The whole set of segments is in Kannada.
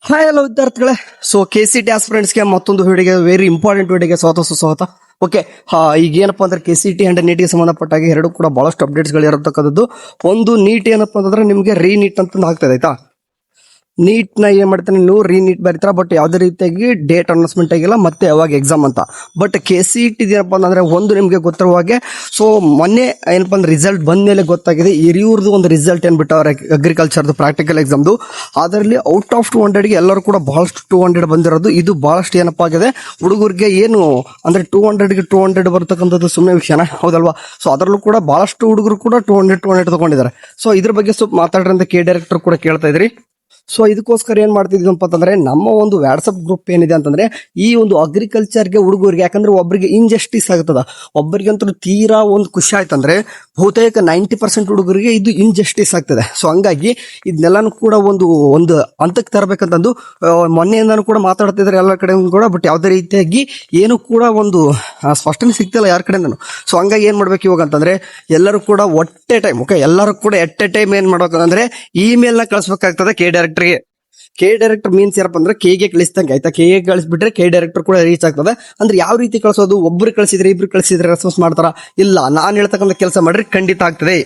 ಹಾಯ್ ಹಲೋ ವಿದ್ಯಾರ್ಥಿಗಳೇ. ಸೊ KCET ಆಸ್ಪಿರೆಂಟ್ಸ್ಗೆ ಮತ್ತೊಂದು ವಿಡಿಯೋಗೆ ವೆರಿ ಇಂಪಾರ್ಟೆಂಟ್ ವಿಡಿಯೋಗೆ ಸುಸ್ವಾಗತ. ಓಕೆ, ಈಗ ಏನಪ್ಪಾ ಅಂದ್ರೆ KCET ಅಂಡ್ ನೀಟ್ಗೆ ಸಂಬಂಧಪಟ್ಟಾಗ ಎರಡು ಕೂಡ ಬಹಳಷ್ಟು ಅಪ್ಡೇಟ್ಸ್ಗಳು ಇರತಕ್ಕದ್ದು. ಒಂದು ನೀಟ್ ಏನಪ್ಪಾ ಅಂತಂದ್ರೆ ನಿಮಗೆ ರೀನೀಟ್ ಅಂತ ಆಗ್ತದೆ ಆಯ್ತಾ. ನೀಟ್ ನ ಏನ್ ಮಾಡ್ತಾನೆ, ನೀವು ರೀನೀಟ್ ಬರೀತಾರ, ಬಟ್ ಯಾವ್ದೇ ರೀತಿಯಾಗಿ ಡೇಟ್ ಅನೌನ್ಸ್ಮೆಂಟ್ ಆಗಿಲ್ಲ ಮತ್ತೆ ಯಾವಾಗ ಎಕ್ಸಾಮ್ ಅಂತ. ಬಟ್ KCET ಏನಪ್ಪಾ ಅಂದ್ರೆ ಒಂದು ನಿಮ್ಗೆ ಗೊತ್ತಿರುವ ಹಾಗೆ, ಸೊ ಮೊನ್ನೆ ಏನಪ್ಪಾ ಅಂದ್ರೆ ರಿಸಲ್ಟ್ ಬಂದ ಮೇಲೆ ಗೊತ್ತಾಗಿದೆ ಹಿರಿಯೂರ್ದು ಒಂದು ರಿಸಲ್ಟ್ ಏನ್ಬಿಟ್ಟವ್ರೆ ಅಗ್ರಿಕಲ್ಚರ್ದು ಪ್ರಾಕ್ಟಿಕಲ್ ಎಕ್ಸಾಮ್ದು. ಅದರಲ್ಲಿ ಔಟ್ ಆಫ್ 200ಗೆ ಎಲ್ಲರೂ ಕೂಡ ಬಹಳಷ್ಟು 200 ಬಂದಿರೋದು. ಇದು ಬಹಳಷ್ಟು ಏನಪ್ಪಾ ಆಗಿದೆ ಹುಡುಗರಿಗೆ, ಏನು ಅಂದ್ರೆ 200ಗೆ 200 ಬರ್ತಕ್ಕಂಥದ್ದು ಸುಮ್ಮನೆ ವಿಷಯನ, ಹೌದಲ್ವಾ. ಸೊ ಅದರಲ್ಲೂ ಕೂಡ ಬಹಳಷ್ಟು ಹುಡುಗರು ಕೂಡ 200 ತಗೊಂಡಿದ್ದಾರೆ. ಸೊ ಇದ್ರ ಬಗ್ಗೆ ಸ್ವಲ್ಪ ಮಾತಾಡ್ರಿ ಅಂತ ಡೈರೆಕ್ಟರ್ ಕೂಡ ಕೇಳ್ತಾ ಇದ್ರಿ. ಸೊ ಇದಕ್ಕೋಸ್ಕರ ಏನ್ ಮಾಡ್ತಿದ್ವಿ ಅಂತಂದ್ರೆ, ನಮ್ಮ ಒಂದು ವಾಟ್ಸಪ್ ಗ್ರೂಪ್ ಏನಿದೆ ಅಂತಂದ್ರೆ, ಈ ಒಂದು ಅಗ್ರಿಕಲ್ಚರ್ಗೆ ಹುಡುಗರಿಗೆ, ಯಾಕಂದ್ರೆ ಒಬ್ಬರಿಗೆ ಇಂಜಸ್ಟಿಸ್ ಆಗ್ತದ, ಒಬ್ಬರಿಗಂತೂ ತೀರಾ ಒಂದು ಖುಷಿ ಆಯ್ತಂದ್ರೆ ಬಹುತೇಕ 90% ಹುಡುಗರಿಗೆ ಇದು ಇಂಜಸ್ಟಿಸ್ ಆಗ್ತದೆ. ಸೊ ಹಂಗಾಗಿ ಇದನ್ನೆಲ್ಲಾನು ಕೂಡ ಒಂದು ಒಂದು ಹಂತಕ್ಕೆ ತರಬೇಕಂತಂದು ಮೊನ್ನೆಯಿಂದಾನು ಕೂಡ ಮಾತಾಡ್ತಿದ್ದಾರೆ ಎಲ್ಲ ಕಡೆ ಕೂಡ. ಬಟ್ ಯಾವುದೇ ರೀತಿಯಾಗಿ ಏನು ಕೂಡ ಒಂದು ಸ್ಪಷ್ಟನೆ ಸಿಗ್ತಿಲ್ಲ ಯಾರ ಕಡೆಯಿಂದನು. ಸೊ ಹಂಗಾಗಿ ಏನ್ ಮಾಡ್ಬೇಕು ಇವಾಗ ಅಂತಂದ್ರೆ, ಎಲ್ಲರೂ ಕೂಡ ಒಟ್ಟೆ ಟೈಮ್, ಓಕೆ, ಎಲ್ಲರೂ ಕೂಡ ಎಟ್ ಎ ಟೈಮ್ ಏನ್ ಮಾಡ್ಬೇಕಂದ್ರೆ ಇಮೇಲ್ ನ ಕಳಿಸ್ಬೇಕಾಗ್ತದೆ ಕೆ ಡೈರೆಕ್ಟರ್ ಮೀನ್ಸ್ ಏನಪ್ಪ ಅಂದ್ರೆ ಕೆಗೆ ಕಳಿಸ್ದಂಗೆ ಆಯ್ತಾ. ಕೆಗೆ ಕಳಿಸ್ಬಿಟ್ರೆ ಕೆ ಡೈರೆಕ್ಟರ್ ಕೂಡ ರೀಚ್ ಆಗ್ತದೆ. ಅಂದ್ರೆ ಯಾವ ರೀತಿ ಕಳಿಸೋದು, ಒಬ್ರು ಕಳಿಸಿದ್ರೆ ಇಬ್ರು ಕಳಿಸಿದ್ರೆ ರೆಸ್ಪಾನ್ಸ್ ಮಾಡ್ತಾರ, ಇಲ್ಲ ನಾನು ಹೇಳ್ತಕ್ಕಂಥ ಕೆಲಸ ಮಾಡ್ರಿ ಖಂಡಿತ ಆಗ್ತದೆ.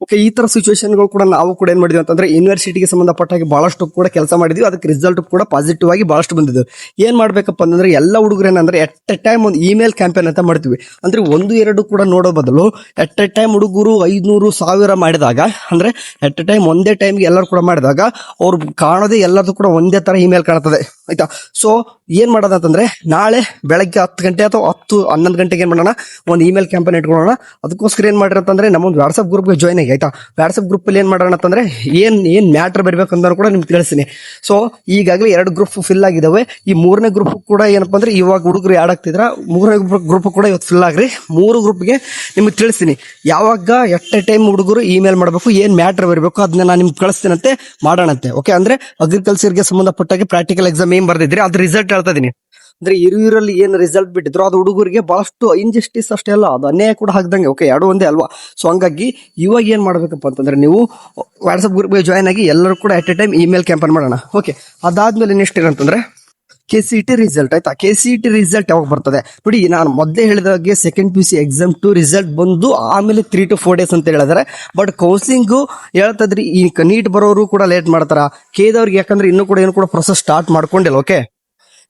ಓಕೆ, ಈ ತರ ಸಿಚುವೇಶನ್ಗಳು ಕೂಡ ನಾವು ಕೂಡ ಏನ್ ಮಾಡಿದ್ವಿ ಅಂತಂದ್ರೆ, ಯೂನಿವರ್ಸಿಟಿಗೆ ಸಂಬಂಧಪಟ್ಟಾಗಿ ಬಹಳಷ್ಟು ಕೂಡ ಕೆಲಸ ಮಾಡಿದ್ವಿ. ಅದಕ್ಕೆ ರಿಸಲ್ಟ್ ಕೂಡ ಪಾಸಿಟಿವ್ ಆಗಿ ಬಹಳಷ್ಟು ಬಂದಿದ್ವಿ. ಏನ್ ಮಾಡ್ಬೇಕಪ್ಪ ಅಂತಂದ್ರೆ, ಎಲ್ಲ ಹುಡುಗರು ಏನಂದ್ರೆ ಎಟ್ ಎ ಟೈಮ್ ಒಂದು ಇಮೇಲ್ ಕ್ಯಾಂಪೇನ್ ಅಂತ ಮಾಡ್ತೀವಿ. ಅಂದ್ರೆ 1-2 ಕೂಡ ನೋಡೋ ಬದಲು ಎಟ್ ಎ ಟೈಮ್ ಹುಡುಗರು 500-1000 ಮಾಡಿದಾಗ, ಅಂದ್ರೆ ಎಟ್ ಎ ಟೈಮ್ ಒಂದೇ ಟೈಮ್ಗೆ ಎಲ್ಲರೂ ಕೂಡ ಮಾಡಿದಾಗ ಅವ್ರು ಕಾಣೋದೇ ಎಲ್ಲರದು ಕೂಡ ಒಂದೇ ತರ ಇಮೇಲ್ ಕಾಣ್ತದೆ ಆಯ್ತಾ. ಸೊ ಏನ್ ಮಾಡೋದಂತಂದ್ರೆ, ನಾಳೆ ಬೆಳಗ್ಗೆ 10 ಗಂಟೆ ಅಥವಾ 10-11 ಗಂಟೆಗೆ ಏನ್ ಮಾಡೋಣ, ಒಂದು ಇಮೇಲ್ ಕ್ಯಾಂಪೇನ್ ಇಟ್ಕೊಳ್ಳೋಣ. ಅದಕ್ಕೋಸ್ಕರ ಏನ್ ಮಾಡಿರಂತಂದ್ರೆ, ನಮ್ಮೊಂದು ವಾಟ್ಸ್ಆಪ್ ಗ್ರೂಪ್ಗೆ ಜಾಯ್ನ್ ಆಗಿ ಆಯ್ತಾ. ವಾಟ್ಸ್ಆಪ್ ಗ್ರೂಪ್ ಅಲ್ಲಿ ಏನ್ ಮಾಡೋಣ ಅಂತಂದ್ರೆ, ಏನ್ ಮ್ಯಾಟರ್ ಬರಬೇಕು ಅಂತ ಕೂಡ ನಿಮ್ಗೆ ತಿಳಿಸ್ತೀನಿ. ಸೊ ಈಗಾಗಲೇ 2 ಗ್ರೂಪ್ ಫಿಲ್ ಆಗಿದಾವೆ. ಈ 3ನೇ ಗ್ರೂಪ್ ಕೂಡ ಏನಪ್ಪಾ ಅಂದ್ರೆ, ಇವಾಗ ಹುಡುಗರು ಆಡ್ ಆಗ್ತಿದ್ರ, 3ನೇ ಗ್ರೂಪ್ ಕೂಡ ಇವತ್ತು ಫಿಲ್ ಆಗ್ರಿ. 3 ಗ್ರೂಪ್ಗೆ ನಿಮ್ಗೆ ತಿಳಿಸ್ತೀನಿ ಯಾವಾಗ ಎಟ್ ಎ ಟೈಮ್ ಹುಡುಗರು ಇಮೇಲ್ ಮಾಡಬೇಕು, ಏನ್ ಮ್ಯಾಟರ್ ಬರಬೇಕು ಅದನ್ನ ನಾನು ನಿಮ್ಗೆ ಕಳಿಸ್ತೀನಂತೆ, ಮಾಡೋಣಂತೆ. ಓಕೆ, ಅಂದ್ರೆ ಅಗ್ರಿಕಲ್ಚರ್ಗೆ ಸಂಬಂಧಪಟ್ಟಾಗಿ ಪ್ರಾಕ್ಟಿಕಲ್ ಎಕ್ಸಾಮ್ ಏನ್ ಬರ್ದಿದ್ರಿ ಅದ್ರ ರಿಸಲ್ಟ್ ಹೇಳ್ತಾ ಇದೀನಿ. ಅಂದ್ರೆ ಹಿರಿಯೂರಲ್ಲಿ ಏನ್ ರಿಸಲ್ಟ್ ಬಿಟ್ಟಿದ್ರು ಅದು ಹುಡುಗರಿಗೆ ಬಹಳಷ್ಟು ಇಂಜಸ್ಟಿಸ್ ಅಷ್ಟೇ ಅಲ್ಲ, ಅದು ಅನ್ಯಾಯ ಕೂಡ ಹಾಕ್ದಂಗೆ. ಓಕೆ, ಎರಡು ಒಂದೇ ಅಲ್ವಾ. ಸೊ ಹಂಗಾಗಿ ಇವಾಗ ಏನ್ ಮಾಡ್ಬೇಕಪ್ಪ ಅಂತಂದ್ರೆ, ನೀವು ವಾಟ್ಸ್ಆಪ್ ಗ್ರೂಪ್ಗೆ ಜಾಯ್ನ್ ಆಗಿ ಎಲ್ಲರೂ ಕೂಡ at a time email campaign ಮಾಡೋಣ. ಓಕೆ, ಅದಾದ್ಮೇಲೆ ನೆಕ್ಸ್ಟ್ ಏನಂತಂದ್ರೆ KCET ರಿಸಲ್ಟ್ ಆಯ್ತಾ. KCET ರಿಸಲ್ಟ್ ಯಾವಾಗ ಬರ್ತದೆ ನೋಡಿ, ನಾನು ಮೊದಲೇ ಹೇಳಿದಾಗೆ ಸೆಕೆಂಡ್ PUC ಎಕ್ಸಾಮ್ 2 ರಿಸಲ್ಟ್ ಬಂದು ಆಮೇಲೆ 3 to 4 ಡೇಸ್ ಅಂತ ಹೇಳಿದಾರೆ. ಬಟ್ ಕೌನ್ಸಿಲಿಂಗು ಹೇಳ್ತದ್ರಿ, ಈ ನೀಟ್ ಬರೋರು ಕೂಡ ಲೇಟ್ ಮಾಡ್ತಾರ. ಕೇದವ್ರಿಗೆ ಯಾಕಂದ್ರೆ ಇನ್ನೂ ಕೂಡ ಏನು ಕೂಡ ಪ್ರೊಸೆಸ್ ಸ್ಟಾರ್ಟ್ ಮಾಡ್ಕೊಂಡಿಲ್ಲ. ಓಕೆ,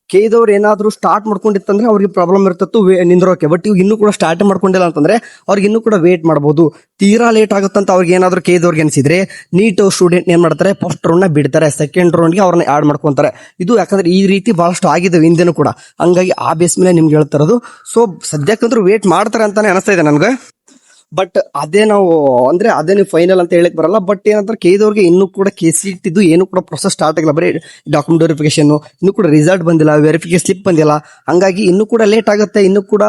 ಕೇದವ್ರು ಏನಾದ್ರು ಸ್ಟಾರ್ಟ್ ಮಾಡ್ಕೊಂಡಿತ್ತಂದ್ರೆ ಅವ್ರಿಗೆ ಪ್ರಾಬ್ಲಮ್ ಇರ್ತಿತ್ತು ನಿಂದ್ರೋಕೆ. ಬಟ್ ಇವಾಗ ಇನ್ನೂ ಕೂಡ ಸ್ಟಾರ್ಟ್ ಮಾಡ್ಕೊಂಡಿಲ್ಲ ಅಂತಂದ್ರೆ ಅವ್ರಿಗೆ ಇನ್ನೂ ಕೂಡ ವೇಟ್ ಮಾಡಬಹುದು. ತೀರಾ ಲೇಟ್ ಆಗುತ್ತಂತ ಅವ್ರಿಗೆ ಏನಾದ್ರು ಕೇದವ್ರಿಗೆ ಅನಿಸಿದ್ರೆ, ನೀಟ್ ಸ್ಟೂಡೆಂಟ್ ಏನ್ ಮಾಡ್ತಾರೆ, ಫಸ್ಟ್ ರೌಂಡ್ ನ ಬಿಡ್ತಾರೆ, ಸೆಕೆಂಡ್ ರೌಂಡ್ಗೆ ಅವ್ರನ್ನ ಆಡ್ ಮಾಡ್ಕೊಂತಾರೆ. ಇದು ಯಾಕಂದ್ರೆ ಈ ರೀತಿ ಬಹಳಷ್ಟು ಆಗಿದೆ ಹಿಂದೆನೂ ಕೂಡ. ಹಂಗಾಗಿ ಆ ಬೇಸ್ ಮೇಲೆ ನಿಮ್ಗೆ ಹೇಳ್ತಿರೋದು. ಸೊ ಸದ್ಯಕ್ಕಂದ್ರೂ ವೇಟ್ ಮಾಡ್ತಾರೆ ಅಂತಾನೆ ಅನಿಸ್ತಾ ಇದೆ ನನ್ಗೆ. ಬಟ್ ಅದೇ ನಾವು ಅಂದ್ರೆ ಅದೇ ನೀವು ಫೈನಲ್ ಅಂತ ಹೇಳಕ್ ಬರಲ್ಲ. ಬಟ್ ಏನಂದ್ರೆ ಕೇದವ್ರಿಗೆ ಇನ್ನೂ ಕೂಡ KCET ಇದು ಏನು ಕೂಡ ಪ್ರೊಸೆಸ್ ಸ್ಟಾರ್ಟ್ ಆಗಿಲ್ಲ. ಬರೀ ಡಾಕ್ಯುಮೆಂಟ್ ವೆರಿಫಿಕೇಶನ್, ಇನ್ನೂ ಕೂಡ ರಿಸಲ್ಟ್ ಬಂದಿಲ್ಲ, ವೆರಿಫಿಕೇಶನ್ ಸ್ಲಿಪ್ ಬಂದಿಲ್ಲ. ಹಂಗಾಗಿ ಇನ್ನೂ ಕೂಡ ಲೇಟ್ ಆಗುತ್ತೆ. ಇನ್ನೂ ಕೂಡ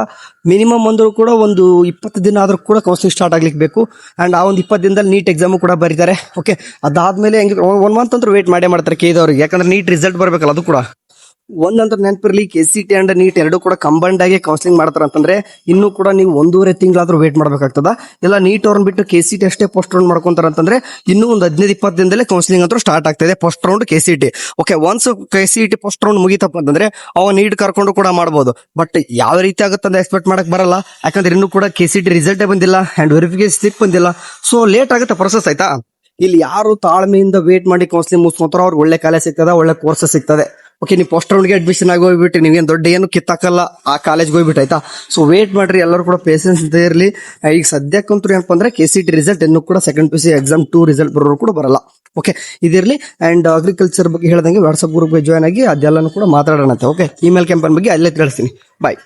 ಮಿನಿಮಮ್ ಅಂದ್ರೂ ಕೂಡ ಒಂದು 20 ದಿನ ಆದ್ರೂ ಕೂಡ ಕೌನ್ಸಿಲಿಂಗ್ ಸ್ಟಾರ್ಟ್ ಆಗ್ಲಿಕ್ಕೆ ಬೇಕು. ಅಂಡ್ ಆ ಒಂದು 20 ದಿನದಲ್ಲಿ ನೀಟ್ ಎಕ್ಸಾಮ್ ಕೂಡ ಬರೀತಾರೆ. ಓಕೆ, ಅದಾದ್ಮೇಲೆ ಹೆಂಗೆ 1 ಮಂತ್ ಅಂತೂ ವೇಟ್ ಮಾಡೇ ಮಾಡ್ತಾರೆ ಕೇದವ್ರಿಗೆ, ಯಾಕಂದ್ರೆ ನೀಟ್ ರಿಸಲ್ಟ್ ಬರ್ಬೇಕಲ್ಲ. ಅದು ಕೂಡ ಒಂದಂತರ ನೆನಪಿರ್ಲಿ, KCET ಅಂಡ್ ನೀಟ್ ಎರಡು ಕೂಡ ಕಂಬೈಂಡ್ ಆಗಿ ಕೌನ್ಸಿಲಿಂಗ್ ಮಾಡ್ತಾರ ಅಂತಂದ್ರೆ ಇನ್ನೂ ಕೂಡ ನೀವು 1.5 ತಿಂಗಳಾದ್ರೂ ವೇಟ್ ಮಾಡ್ಬೇಕಾಗ್ತದ. ಇಲ್ಲ ನೀಟ್ ಅವ್ರನ್ನ ಬಿಟ್ಟು KCET ಅಷ್ಟೇ ಫಸ್ಟ್ ರೌಂಡ್ ಮಾಡ್ಕೊಂತಾರ ಅಂತಂದ್ರೆ ಇನ್ನೂ ಒಂದು 15-20 ದಿನದಲ್ಲೇ ಕೌನ್ಸಿಲಿಂಗ್ ಅಂತೂ ಸ್ಟಾರ್ಟ್ ಆಗ್ತದೆ, first round KCET. Okay, once KCET first round ಮುಗಿತಪ್ಪ ಅಂತಂದ್ರೆ ಅವ ನೀಟ್ ಕರ್ಕೊಂಡು ಕೂಡ ಮಾಡಬಹುದು. ಬಟ್ ಯಾವ ರೀತಿ ಆಗುತ್ತೆ ಅಂತ ಎಕ್ಸ್ಪೆಕ್ಟ್ ಮಾಡಕ್ ಬರಲ್ಲ, ಯಾಕಂದ್ರೆ ಇನ್ನೂ ಕೂಡ KCET ರಿಸಲ್ಟೇ ಬಂದಿಲ್ಲ ಅಂಡ್ ವೆರಿಫಿಕೇಶನ್ ಸ್ಲಿಪ್ ಬಂದಿಲ್ಲ. ಸೊ ಲೇಟ್ ಆಗುತ್ತೆ ಪ್ರೊಸೆಸ್ ಆಯ್ತಾ. ಇಲ್ಲಿ ಯಾರು ತಾಳ್ಮೆಯಿಂದ ವೇಟ್ ಮಾಡಿ ಕೌನ್ಸಿಲಿಂಗ್ ಮುಗಿಸ್ಕೊಂತಾರೋ ಅವ್ರಿಗೆ ಒಳ್ಳೆ ಕಾಲೇಜ್ ಸಿಗ್ತದೆ, ಒಳ್ಳೆ ಕೋರ್ಸ್ ಸಿಗ್ತದೆ. ಓಕೆ, ನೀವು ಫಸ್ಟ್ ರೌಂಡ್ಗೆ ಅಡ್ಮಿಷನ್ ಆಗಿ ಹೋಗ್ಬಿಟ್ಟು ನೀವೇನು ದೊಡ್ಡ ಏನು ಕಿತ್ತಾಕಲ್ಲ ಆ ಕಾಲೇಜ್ಗೆ ಹೋಗ್ಬಿಟ್ಟು ಆಯ್ತಾ. ಸೊ ವೇಟ್ ಮಾಡ್ರಿ, ಎಲ್ಲರೂ ಕೂಡ ಪೇಷನ್ಸ್ ಅಂತ ಇರಲಿ. ಈಗ ಸದ್ಯಕ್ಕಂತೂ ಏನಪ್ಪ ಅಂದ್ರೆ KCET ರಿಸಲ್ಟ್ ಇನ್ನೂ ಕೂಡ ಸೆಕೆಂಡ್ PUC ಎಕ್ಸಾಮ್ 2 ರಿಸಲ್ಟ್ ಬರೋರು ಕೂಡ ಬರಲ್ಲ. ಓಕೆ, ಇದಿರಲಿ. ಅಂಡ್ ಅಗ್ರಿಕಲ್ಚರ್ ಬಗ್ಗೆ ಹೇಳ್ದಂಗೆ ವಾಟ್ಸ್ಆಪ್ ಗ್ರೂಪ್ಗೆ ಜಾಯ್ನ್ ಆಗಿ ಅದೆಲ್ಲನೂ ಕೂಡ ಮಾತಾಡೋಣ. ಓಕೆ, ಇಮೇಲ್ ಕ್ಯಾಂಪೇನ್ ಬಗ್ಗೆ ಅಲ್ಲೇ ತಿಳಿಸ್ತೀನಿ. ಬಾಯ್.